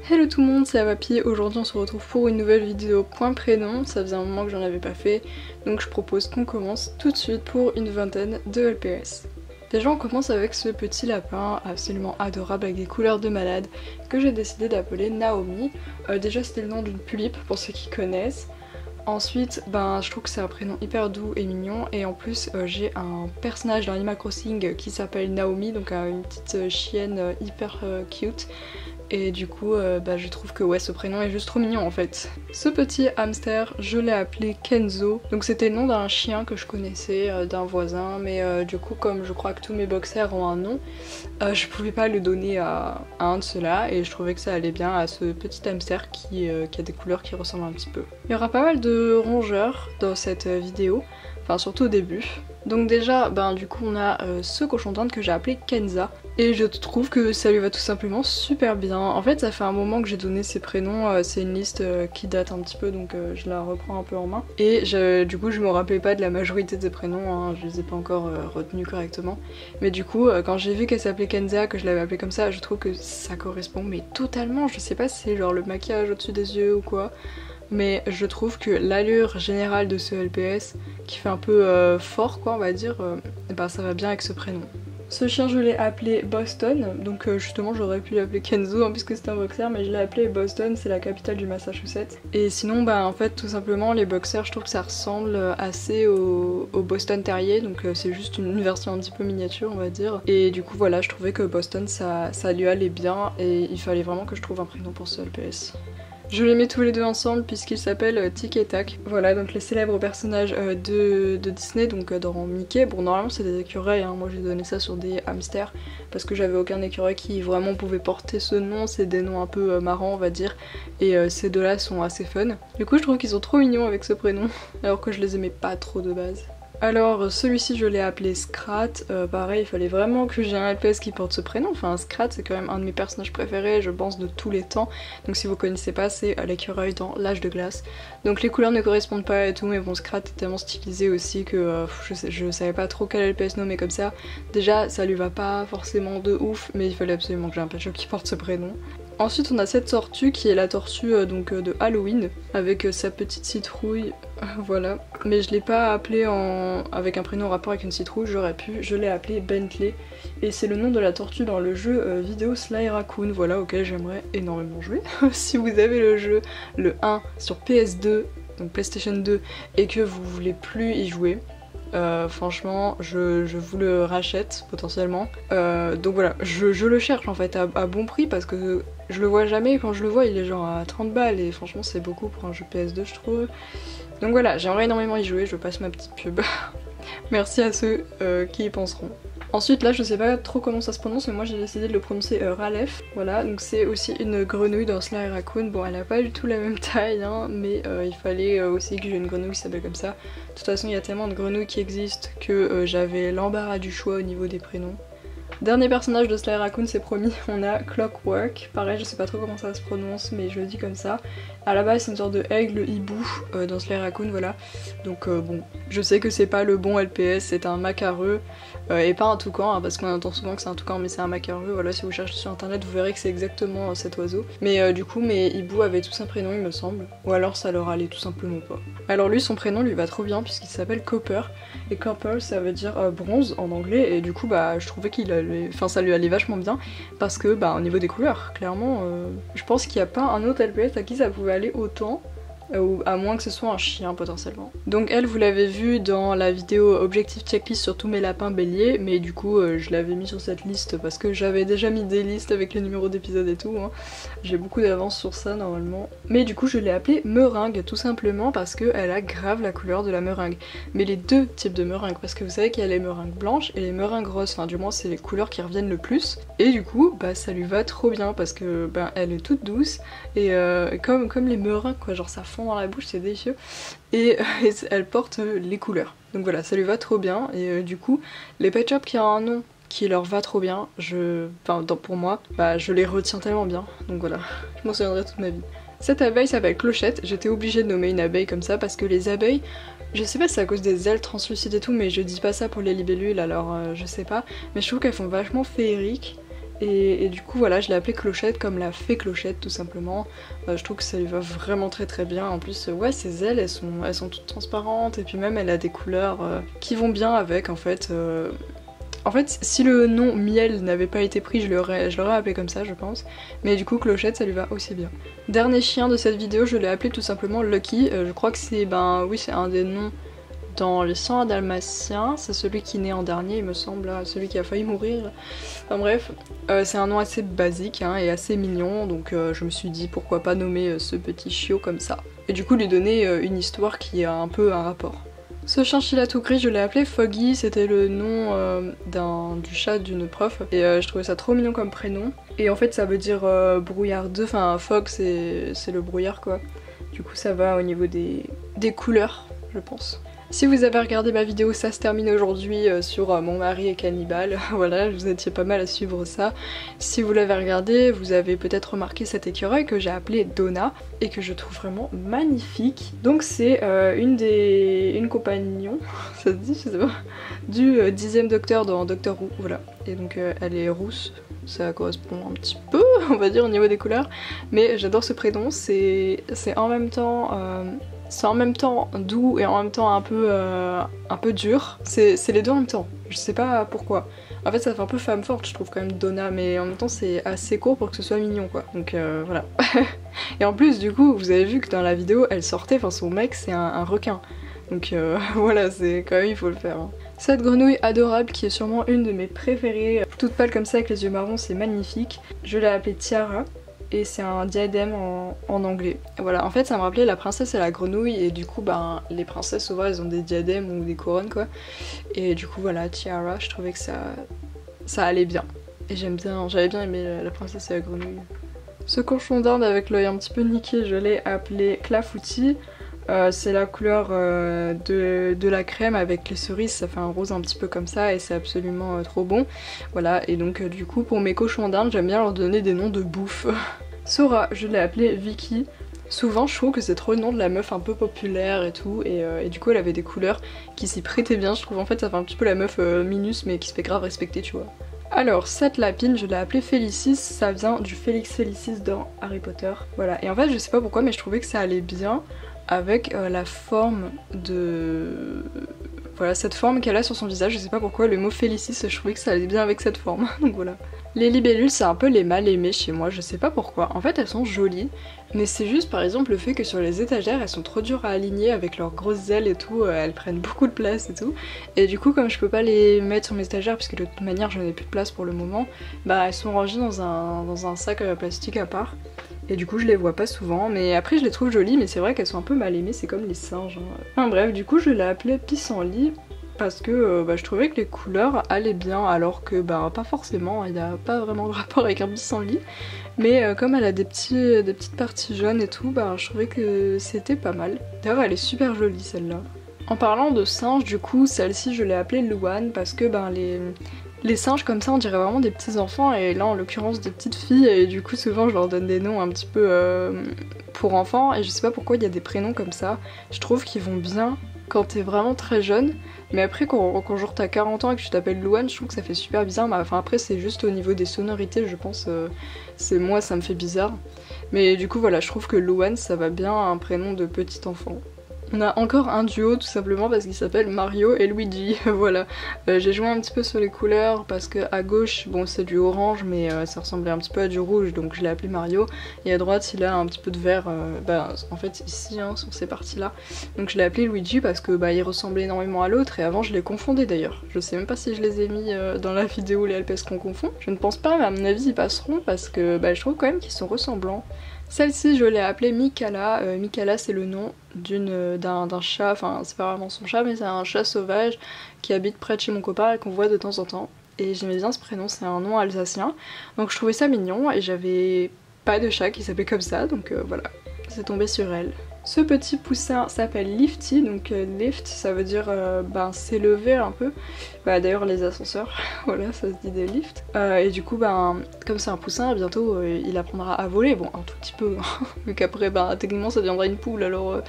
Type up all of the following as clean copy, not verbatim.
Hello tout le monde, c'est Amapi. Aujourd'hui on se retrouve pour une nouvelle vidéo point prénom. Ça faisait un moment que j'en avais pas fait, donc je propose qu'on commence tout de suite pour une vingtaine de LPS. Déjà on commence avec ce petit lapin absolument adorable avec des couleurs de malade que j'ai décidé d'appeler Naomi. Déjà c'était le nom d'une tulipe pour ceux qui connaissent. Ensuite, je trouve que c'est un prénom hyper doux et mignon, et en plus j'ai un personnage dans Animal Crossing qui s'appelle Naomi, donc une petite chienne hyper cute. Et du coup, je trouve que ouais, ce prénom est juste trop mignon en fait. Ce petit hamster, je l'ai appelé Kenzo. Donc c'était le nom d'un chien que je connaissais, d'un voisin, mais du coup comme je crois que tous mes boxers ont un nom, je pouvais pas le donner à un de ceux-là, et je trouvais que ça allait bien à ce petit hamster qui a des couleurs qui ressemblent un petit peu. Il y aura pas mal de rongeurs dans cette vidéo, enfin surtout au début. Donc déjà, du coup on a ce cochon d'Inde que j'ai appelé Kenza, et je trouve que ça lui va tout simplement super bien. En fait ça fait un moment que j'ai donné ces prénoms, c'est une liste qui date un petit peu, donc je la reprends un peu en main. Et du coup je me rappelais pas de la majorité des prénoms, hein, je les ai pas encore retenus correctement. Mais du coup quand j'ai vu qu'elle s'appelait Kenza, que je l'avais appelée comme ça, je trouve que ça correspond mais totalement. Je sais pas si c'est genre le maquillage au-dessus des yeux ou quoi, mais je trouve que l'allure générale de ce LPS, qui fait un peu fort quoi on va dire, ça va bien avec ce prénom. Ce chien je l'ai appelé Boston, donc justement j'aurais pu l'appeler Kenzo hein, puisque c'est un boxer, mais je l'ai appelé Boston, c'est la capitale du Massachusetts. Et sinon en fait tout simplement les boxers, je trouve que ça ressemble assez au Boston Terrier, donc c'est juste une version un petit peu miniature on va dire. Et du coup voilà, je trouvais que Boston ça lui allait bien, et il fallait vraiment que je trouve un prénom pour ce LPS. Je les mets tous les deux ensemble puisqu'ils s'appellent Tic et Tac. Voilà, donc les célèbres personnages de Disney, donc dans Mickey. Bon, normalement c'est des écureuils, hein. Moi j'ai donné ça sur des hamsters parce que j'avais aucun écureuil qui vraiment pouvait porter ce nom. C'est des noms un peu marrants on va dire, et ces deux-là sont assez fun. Du coup je trouve qu'ils sont trop mignons avec ce prénom alors que je les aimais pas trop de base. Alors celui-ci je l'ai appelé Scrat, pareil il fallait vraiment que j'ai un LPS qui porte ce prénom, enfin Scrat c'est quand même un de mes personnages préférés je pense de tous les temps, donc si vous connaissez pas c'est l'écureuil dans L'Âge de Glace. Donc les couleurs ne correspondent pas et tout, mais bon Scrat est tellement stylisé aussi que je savais pas trop quel LPS nommer comme ça. Déjà ça lui va pas forcément de ouf, mais il fallait absolument que j'ai un pet shop qui porte ce prénom. Ensuite on a cette tortue qui est la tortue de Halloween avec sa petite citrouille, voilà. Mais je l'ai pas appelée avec un prénom en rapport avec une citrouille, j'aurais pu, je l'ai appelée Bentley. Et c'est le nom de la tortue dans le jeu vidéo Sly Raccoon, voilà, auquel j'aimerais énormément jouer. Si vous avez le jeu, le 1 sur PS2, donc PlayStation 2, et que vous voulez plus y jouer, franchement je vous le rachète potentiellement. Donc voilà, je le cherche en fait à bon prix parce que je le vois jamais, et quand je le vois il est genre à 30 balles et franchement c'est beaucoup pour un jeu PS2 je trouve. Donc voilà, j'aimerais énormément y jouer, je passe ma petite pub. Merci à ceux qui y penseront. Ensuite là je sais pas trop comment ça se prononce, mais moi j'ai décidé de le prononcer Ralef. Voilà, donc c'est aussi une grenouille dans Sly Raccoon. Bon elle a pas du tout la même taille hein, mais il fallait aussi que j'ai une grenouille qui s'appelle comme ça. De toute façon il y a tellement de grenouilles qui existent que j'avais l'embarras du choix au niveau des prénoms. Dernier personnage de Sly Raccoon, c'est promis, on a Clockwork. Pareil, je sais pas trop comment ça se prononce, mais je le dis comme ça. À la base, c'est une sorte de aigle hibou dans Sly Raccoon, voilà. Donc bon, je sais que c'est pas le bon LPS, c'est un macareux, et pas un toucan, hein, parce qu'on entend souvent que c'est un toucan, mais c'est un macareux. Voilà, si vous cherchez sur internet, vous verrez que c'est exactement cet oiseau. Mais du coup, mes hiboux avaient tous un prénom, il me semble. Ou alors ça leur allait tout simplement pas. Alors lui, son prénom lui va trop bien, puisqu'il s'appelle Copper. Et Copper, ça veut dire bronze en anglais, et du coup, je trouvais ça lui allait vachement bien parce que au niveau des couleurs, clairement, je pense qu'il n'y a pas un autre LPS à qui ça pouvait aller autant, ou à moins que ce soit un chien potentiellement. Donc elle, vous l'avez vu dans la vidéo objectif checklist sur tous mes lapins béliers, mais du coup je l'avais mis sur cette liste parce que j'avais déjà mis des listes avec les numéros d'épisodes et tout, hein. J'ai beaucoup d'avance sur ça normalement. Mais du coup je l'ai appelée meringue tout simplement parce qu'elle a grave la couleur de la meringue. Mais les deux types de meringues, parce que vous savez qu'il y a les meringues blanches et les meringues roses, enfin du moins c'est les couleurs qui reviennent le plus. Et du coup ça lui va trop bien parce que elle est toute douce et comme les meringues quoi, genre ça fond dans la bouche, c'est délicieux. Et elle porte les couleurs. Donc voilà, ça lui va trop bien. Et du coup, les pet shops qui ont un nom qui leur va trop bien, pour moi, je les retiens tellement bien. Donc voilà, je m'en souviendrai toute ma vie. Cette abeille s'appelle Clochette. J'étais obligée de nommer une abeille comme ça parce que les abeilles, je sais pas si c'est à cause des ailes translucides et tout, mais je dis pas ça pour les libellules, alors je sais pas. Mais je trouve qu'elles font vachement féeriques. Et du coup voilà, je l'ai appelée Clochette comme la fée Clochette tout simplement. Je trouve que ça lui va vraiment très bien. En plus ouais, ses ailes elles sont toutes transparentes et puis même elle a des couleurs qui vont bien avec en fait. En fait, si le nom Miel n'avait pas été pris, je l'aurais appelé comme ça, je pense. Mais du coup, Clochette, ça lui va aussi bien. Dernier chien de cette vidéo, je l'ai appelé tout simplement Lucky. Je crois que c'est, oui, c'est un des noms dans les 101 Dalmatiens. C'est celui qui naît en dernier, il me semble, celui qui a failli mourir. Enfin bref, c'est un nom assez basique hein, et assez mignon, donc je me suis dit pourquoi pas nommer ce petit chiot comme ça. Et du coup, lui donner une histoire qui a un peu un rapport. Ce chinchilla tout gris, je l'ai appelé Foggy, c'était le nom du chat d'une prof et je trouvais ça trop mignon comme prénom. Et en fait ça veut dire brouillardeux, enfin fog c'est le brouillard quoi. Du coup ça va au niveau des couleurs je pense. Si vous avez regardé ma vidéo, ça se termine aujourd'hui sur mon mari est cannibale. Voilà, vous étiez pas mal à suivre ça. Si vous l'avez regardé, vous avez peut-être remarqué cet écureuil que j'ai appelé Donna et que je trouve vraiment magnifique. Donc c'est une compagnon, ça se dit, je sais pas, du 10e docteur dans Doctor Who, voilà. Et donc elle est rousse. Ça correspond un petit peu, on va dire, au niveau des couleurs. Mais j'adore ce prénom, c'est en même temps... c'est en même temps doux et en même temps un peu dur. C'est les deux en même temps. Je sais pas pourquoi. En fait ça fait un peu femme forte je trouve quand même Donna, mais en même temps c'est assez court pour que ce soit mignon quoi. Donc voilà. Et en plus du coup vous avez vu que dans la vidéo elle sortait, enfin son mec c'est un requin. Donc voilà, c'est quand même il faut le faire. Hein. Cette grenouille adorable qui est sûrement une de mes préférées, toute pâle comme ça avec les yeux marrons, c'est magnifique. Je l'ai appelée Tiara. Et c'est un diadème en anglais. Voilà, en fait ça me rappelait La princesse et la grenouille et du coup ben les princesses souvent elles ont des diadèmes ou des couronnes quoi. Et du coup voilà, tiara, je trouvais que ça allait bien. Et j'avais bien aimé La princesse et la grenouille. Ce cochon d'Inde avec l'œil un petit peu niqué, je l'ai appelé Clafoutis. C'est la couleur de la crème avec les cerises, ça fait un rose un petit peu comme ça et c'est absolument trop bon. Voilà, et donc du coup pour mes cochons d'Inde j'aime bien leur donner des noms de bouffe. Sora, je l'ai appelée Vicky. Souvent je trouve que c'est trop le nom de la meuf un peu populaire et tout et du coup elle avait des couleurs qui s'y prêtaient bien, je trouve. En fait ça fait un petit peu la meuf minus mais qui se fait grave respecter tu vois. Alors cette lapine je l'ai appelée Félicis, ça vient du Félix Félicis dans Harry Potter. Voilà, et en fait je sais pas pourquoi mais je trouvais que ça allait bien avec la forme de... Voilà, cette forme qu'elle a sur son visage, je sais pas pourquoi, le mot Félicis, je trouvais que ça allait bien avec cette forme, donc voilà. Les libellules, c'est un peu les mal aimés chez moi, je sais pas pourquoi. En fait, elles sont jolies, mais c'est juste par exemple le fait que sur les étagères, elles sont trop dures à aligner avec leurs grosses ailes et tout, elles prennent beaucoup de place et tout. Et du coup, comme je peux pas les mettre sur mes étagères, puisque de toute manière, j'en ai plus de place pour le moment, bah elles sont rangées dans un sac plastique à part. Et du coup je les vois pas souvent, mais après je les trouve jolies, mais c'est vrai qu'elles sont un peu mal aimées, c'est comme les singes. Hein. Enfin bref, du coup je l'ai appelée Pissenlit parce que je trouvais que les couleurs allaient bien, alors que pas forcément, il n'y a pas vraiment de rapport avec un pissenlit. Mais comme elle a des petites parties jaunes et tout, je trouvais que c'était pas mal. D'ailleurs elle est super jolie celle-là. En parlant de singes, du coup celle-ci je l'ai appelée Louane parce que les singes comme ça on dirait vraiment des petits enfants et là en l'occurrence des petites filles et du coup souvent je leur donne des noms un petit peu pour enfants et je sais pas pourquoi il y a des prénoms comme ça. Je trouve qu'ils vont bien quand t'es vraiment très jeune mais après quand genre t'as 40 ans et que tu t'appelles Louane je trouve que ça fait super bizarre. Enfin après c'est juste au niveau des sonorités je pense, c'est moi ça me fait bizarre. Mais du coup voilà je trouve que Louane ça va bien à un prénom de petit enfant. On a encore un duo tout simplement parce qu'il s'appelle Mario et Luigi, voilà. J'ai joué un petit peu sur les couleurs parce que à gauche, bon c'est du orange mais ça ressemblait un petit peu à du rouge donc je l'ai appelé Mario. Et à droite il a un petit peu de vert, en fait ici hein, sur ces parties là. Donc je l'ai appelé Luigi parce que il ressemblait énormément à l'autre et avant je les confondais d'ailleurs. Je sais même pas si je les ai mis dans la vidéo les LPS qu'on confond. Je ne pense pas mais à mon avis ils passeront parce que je trouve quand même qu'ils sont ressemblants. Celle-ci je l'ai appelée Mikala, Mikala c'est le nom d'un chat, enfin c'est pas vraiment son chat mais c'est un chat sauvage qui habite près de chez mon copain et qu'on voit de temps en temps. Et j'aimais bien ce prénom, c'est un nom alsacien, donc je trouvais ça mignon et j'avais pas de chat qui s'appelait comme ça donc voilà, c'est tombé sur elle. Ce petit poussin s'appelle Lifty, donc lift ça veut dire s'élever un peu. D'ailleurs les ascenseurs, voilà ça se dit des lifts. Et du coup comme c'est un poussin bientôt il apprendra à voler, bon un tout petit peu, vu qu'après techniquement ça deviendra une poule alors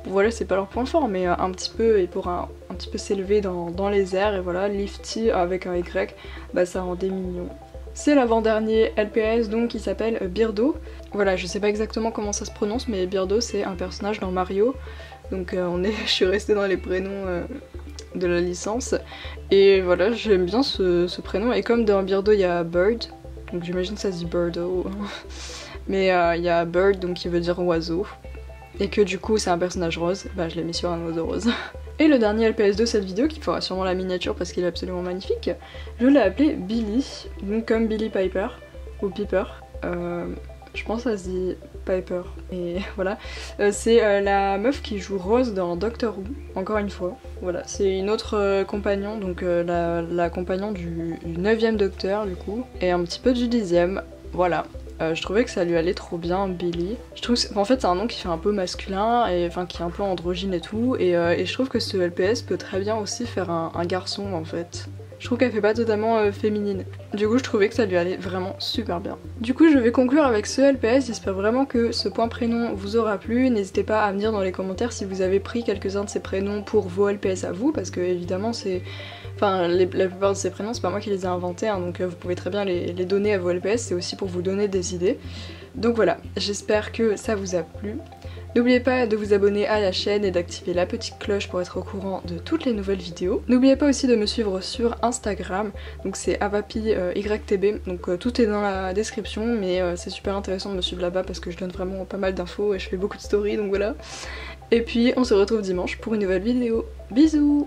voilà c'est pas leur point fort mais un petit peu et pour un petit peu s'élever dans les airs et voilà Lifty avec un Y, ça rendait mignon. C'est l'avant-dernier LPS donc qui s'appelle Birdo. Voilà, je sais pas exactement comment ça se prononce, mais Birdo c'est un personnage dans Mario. Donc je suis restée dans les prénoms de la licence. Et voilà, j'aime bien ce prénom. Et comme dans Birdo il y a Bird, donc j'imagine que ça se dit Birdo. Mais il y a Bird donc qui veut dire oiseau. Et que du coup c'est un personnage rose, bah je l'ai mis sur un oiseau rose. Et le dernier LPS de cette vidéo, qui fera sûrement la miniature parce qu'il est absolument magnifique, je l'ai appelé Billy, donc comme Billy Piper, ou Piper, je pense que ça se dit Piper, et voilà. C'est la meuf qui joue Rose dans Doctor Who, encore une fois. Voilà, c'est une autre compagnon, donc la compagnon du 9e docteur du coup, et un petit peu du 10e, voilà. Je trouvais que ça lui allait trop bien, Billy. Je trouve que en fait c'est un nom qui fait un peu masculin, et enfin qui est un peu androgyne et tout, et je trouve que ce LPS peut très bien aussi faire un garçon en fait. Je trouve qu'elle fait pas totalement féminine. Du coup je trouvais que ça lui allait vraiment super bien. Du coup je vais conclure avec ce LPS, j'espère vraiment que ce point prénom vous aura plu. N'hésitez pas à me dire dans les commentaires si vous avez pris quelques-uns de ces prénoms pour vos LPS à vous, parce que évidemment c'est... Enfin, la plupart de ces prénoms, c'est pas moi qui les ai inventés, hein, donc vous pouvez très bien les donner à vos LPS, c'est aussi pour vous donner des idées. Donc voilà, j'espère que ça vous a plu. N'oubliez pas de vous abonner à la chaîne et d'activer la petite cloche pour être au courant de toutes les nouvelles vidéos. N'oubliez pas aussi de me suivre sur Instagram, donc c'est avapiytb, donc tout est dans la description, mais c'est super intéressant de me suivre là-bas parce que je donne vraiment pas mal d'infos et je fais beaucoup de stories, donc voilà. Et puis on se retrouve dimanche pour une nouvelle vidéo. Bisous!